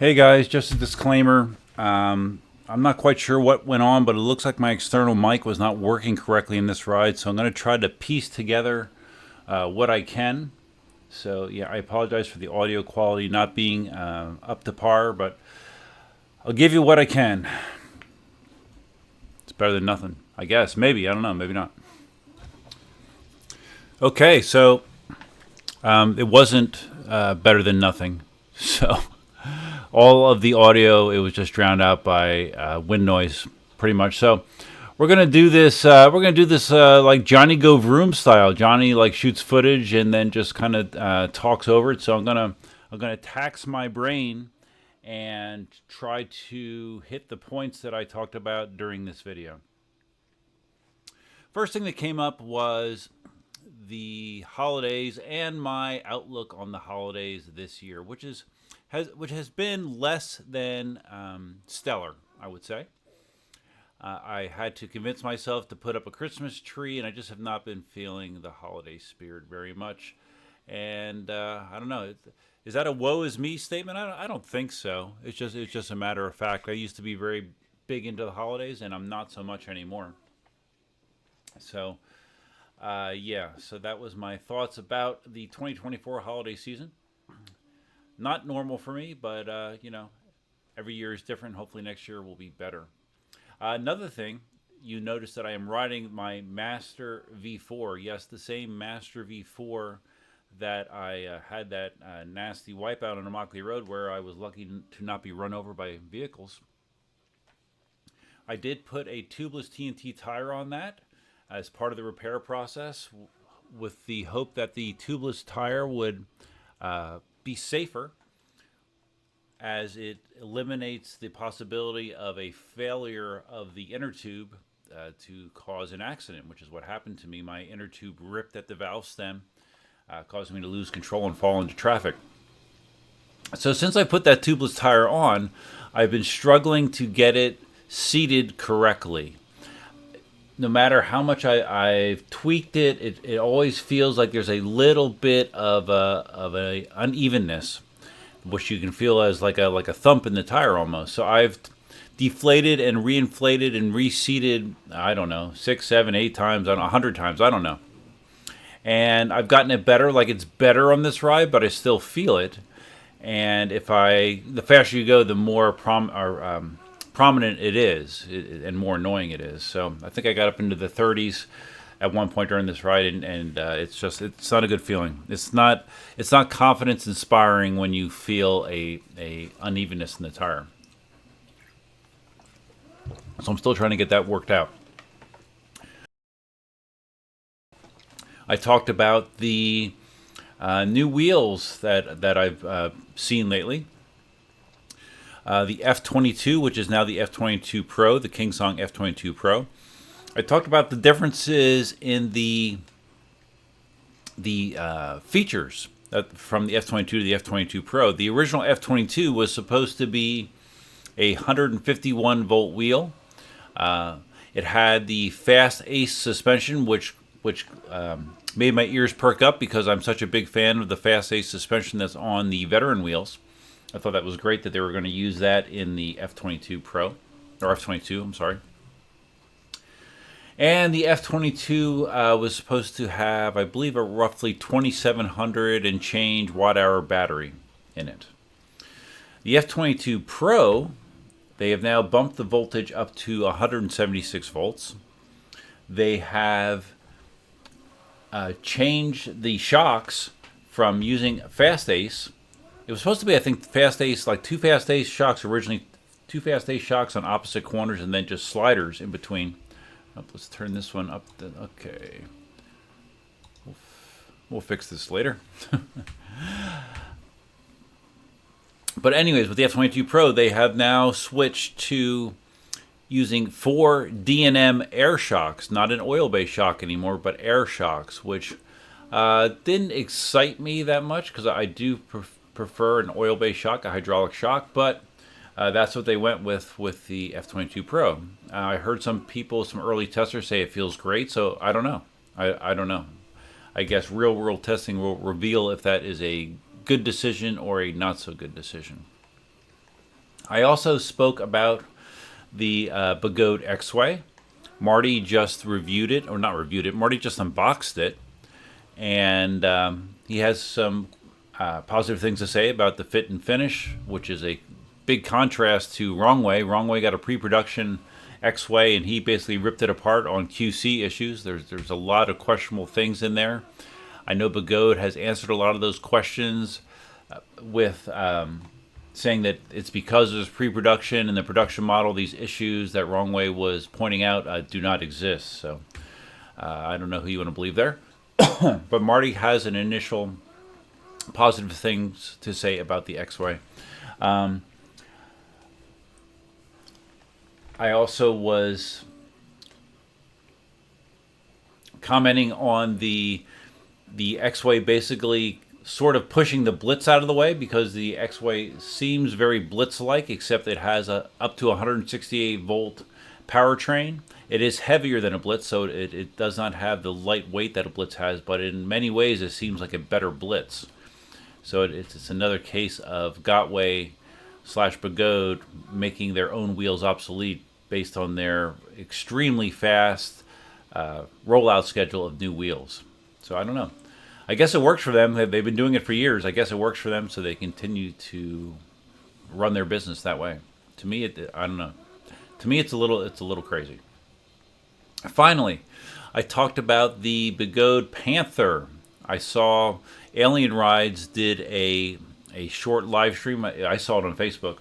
Hey guys, just a disclaimer. I'm not quite sure what went on, but it looks like my external mic was not working correctly in this ride, so I'm going to try to piece together what I can. So yeah, I apologize for the audio quality not being up to par, but I'll give you what I can. It's better than nothing, I guess. Maybe, I don't know, maybe not. Okay, so it wasn't better than nothing. So all of the audio, it was just drowned out by wind noise, pretty much. So we're gonna do this. Like Johnny Go Vroom style. Johnny like shoots footage and then just kind of talks over it. So I'm gonna tax my brain and try to hit the points that I talked about during this video. First thing that came up was the holidays and my outlook on the holidays this year, which has been less than stellar, I would say. I had to convince myself to put up a Christmas tree, and I just have not been feeling the holiday spirit very much. And I don't know. Is that a "woe is me" statement? I don't think so. It's just a matter of fact. I used to be very big into the holidays, and I'm not so much anymore. So, yeah. So that was my thoughts about the 2024 holiday season. Not normal for me, but every year is different. Hopefully next year will be better. Another thing, you notice that I am riding my Master V4. Yes, the same Master V4 that I had that nasty wipeout on Immokalee Road where I was lucky to not be run over by vehicles. I did put a tubeless TNT tire on that as part of the repair process with the hope that the tubeless tire would be safer, as it eliminates the possibility of a failure of the inner tube to cause an accident, which is what happened to me. My inner tube ripped at the valve stem, causing me to lose control and fall into traffic. So since I put that tubeless tire on, I've been struggling to get it seated correctly. No matter how much I've tweaked it, it always feels like there's a little bit of a unevenness, which you can feel as like a thump in the tire almost. So I've deflated and reinflated and reseated, I don't know, 6, 7, 8 times, 100 times, I don't know. And I've gotten it better. Like, it's better on this ride, but I still feel it. And the faster you go, the more prominent it is, and more annoying it is. So I think I got up into the 30s at one point during this ride, and it's not a good feeling. It's not confidence inspiring when you feel a unevenness in the tire. So I'm still trying to get that worked out. I talked about the new wheels that I've seen lately. The F22, which is now the F22 Pro, the KingSong F22 Pro. I talked about the differences in the features from the F22 to the F22 Pro. The original F22 was supposed to be a 151 volt wheel. It had the Fast Ace suspension, which made my ears perk up because I'm such a big fan of the Fast Ace suspension that's on the veteran wheels. I thought that was great that they were going to use that in the F22 Pro, or F22, I'm sorry. And the F22 was supposed to have, I believe, a roughly 2,700 and change watt-hour battery in it. The F22 Pro, they have now bumped the voltage up to 176 volts. They have changed the shocks from using Fast Ace. It was supposed to be, I think, Fast Ace, like two Fast Ace shocks originally, two Fast Ace shocks on opposite corners, and then just sliders in between. Let's turn this one up. Okay. We'll fix this later. But anyways, with the F22 Pro, they have now switched to using 4 D&M air shocks, not an oil-based shock anymore, but air shocks, which didn't excite me that much because I do prefer an oil-based shock, a hydraulic shock, but that's what they went with the F22 Pro. I heard some early testers say it feels great, so I don't know. I don't know. I guess real-world testing will reveal if that is a good decision or a not-so-good decision. I also spoke about the Begode X-Way. Marty just reviewed it, or not reviewed it, Marty just unboxed it. And he has some positive things to say about the fit and finish, which is a big contrast to Wrongway. Wrongway got a pre-production X-Way, and he basically ripped it apart on QC issues. There's a lot of questionable things in there. I know Begode has answered a lot of those questions with saying that it's because there's pre-production and the production model, these issues that Wrongway was pointing out do not exist. So I don't know who you want to believe there. But Marty has an initial positive things to say about the X-Way. I also was commenting on the X-Way basically sort of pushing the Blitz out of the way, because the X-Way seems very Blitz-like, except it has a up to 168 volt powertrain. It is heavier than a Blitz, so it does not have the light weight that a Blitz has, but in many ways it seems like a better Blitz. So it's another case of Gotway / Begode making their own wheels obsolete based on their extremely fast rollout schedule of new wheels. So I don't know. I guess it works for them. They've been doing it for years. I guess it works for them, so they continue to run their business that way. To me, I don't know. To me, it's a little crazy. Finally, I talked about the Begode Panther. I saw Alien Rides did a short live stream. I saw it on Facebook,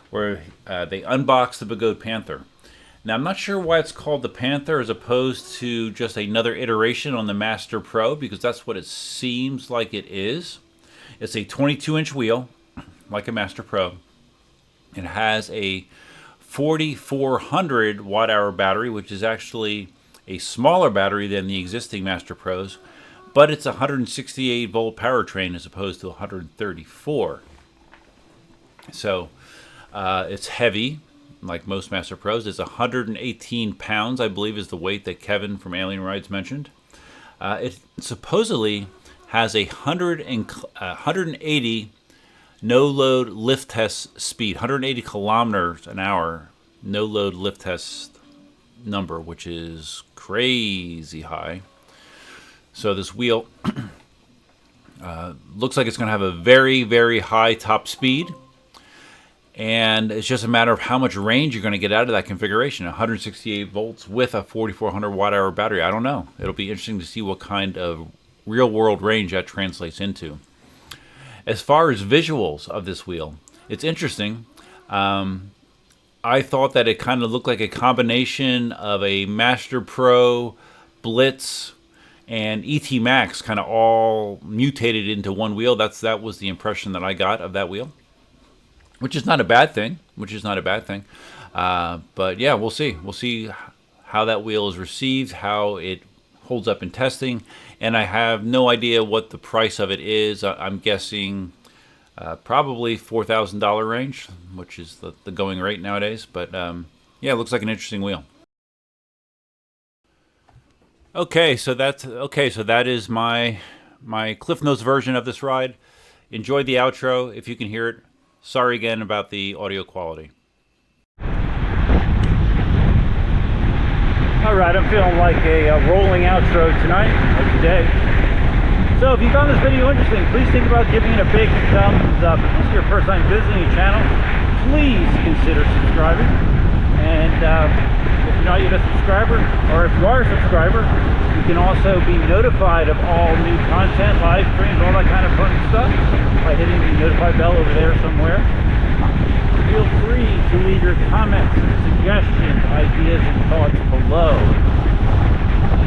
where they unboxed the Begode Panther. Now, I'm not sure why it's called the Panther as opposed to just another iteration on the Master Pro, because that's what it seems like it is. It's a 22-inch wheel, like a Master Pro. It has a 4,400 watt-hour battery, which is actually a smaller battery than the existing Master Pros, but it's a 168 volt powertrain as opposed to 134. So it's heavy, like most Master Pros. It's 118 pounds, I believe, is the weight that Kevin from Alien Rides mentioned. It supposedly has a 180 no-load lift test speed, 180 kilometers an hour no-load lift test number, which is crazy high. So this wheel looks like it's going to have a very, very high top speed. And it's just a matter of how much range you're going to get out of that configuration. 168 volts with a 4,400 watt-hour battery. I don't know. It'll be interesting to see what kind of real-world range that translates into. As far as visuals of this wheel, it's interesting. I thought that it kind of looked like a combination of a Master Pro, Blitz, and ET Max, kind of all mutated into one wheel. That was the impression that I got of that wheel. Which is not a bad thing. But yeah, we'll see. We'll see how that wheel is received, how it holds up in testing, and I have no idea what the price of it is. I'm guessing probably $4,000 range, which is the going rate nowadays. But yeah, it looks like an interesting wheel. Okay, so that is my Cliff Notes version of this ride. Enjoy the outro if you can hear it. Sorry again about the audio quality. Alright, I'm feeling like a rolling outro tonight, or today. So if you found this video interesting, please think about giving it a big thumbs up. If this is your first time visiting the channel, please consider subscribing. And if you're not yet a subscriber, or if you are a subscriber, you can also be notified of all new content, live streams, all that kind of fun stuff by hitting the notify bell over there somewhere. Feel free to leave your comments, suggestions, ideas, and thoughts below.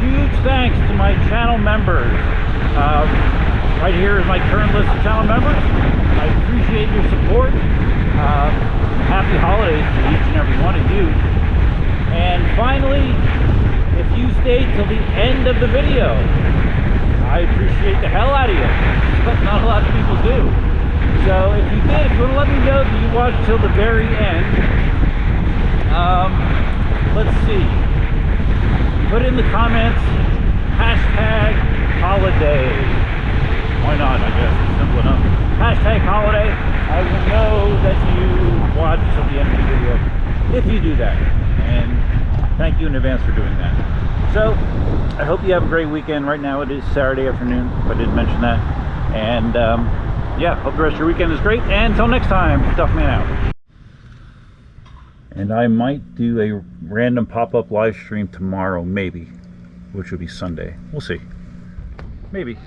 Huge thanks to my channel members. Right here is my current list of channel members. I appreciate your support. Happy holidays to each and every one of you. And finally, if you stayed till the end of the video, I appreciate the hell out of you. But not a lot of people do. So if you did, if you want to let me know that you watched till the very end, let's see. Put in the comments, #holiday. Why not, I guess. It's simple enough. hashtag holiday, I will know that you watched till the end of the video if you do that. And thank you in advance for doing that. So I hope you have a great weekend. Right now it is Saturday afternoon, if I didn't mention that. And yeah, hope the rest of your weekend is great. And until next time, Tough Man out. And I might do a random pop-up live stream tomorrow, maybe, which would be Sunday. We'll see. Maybe.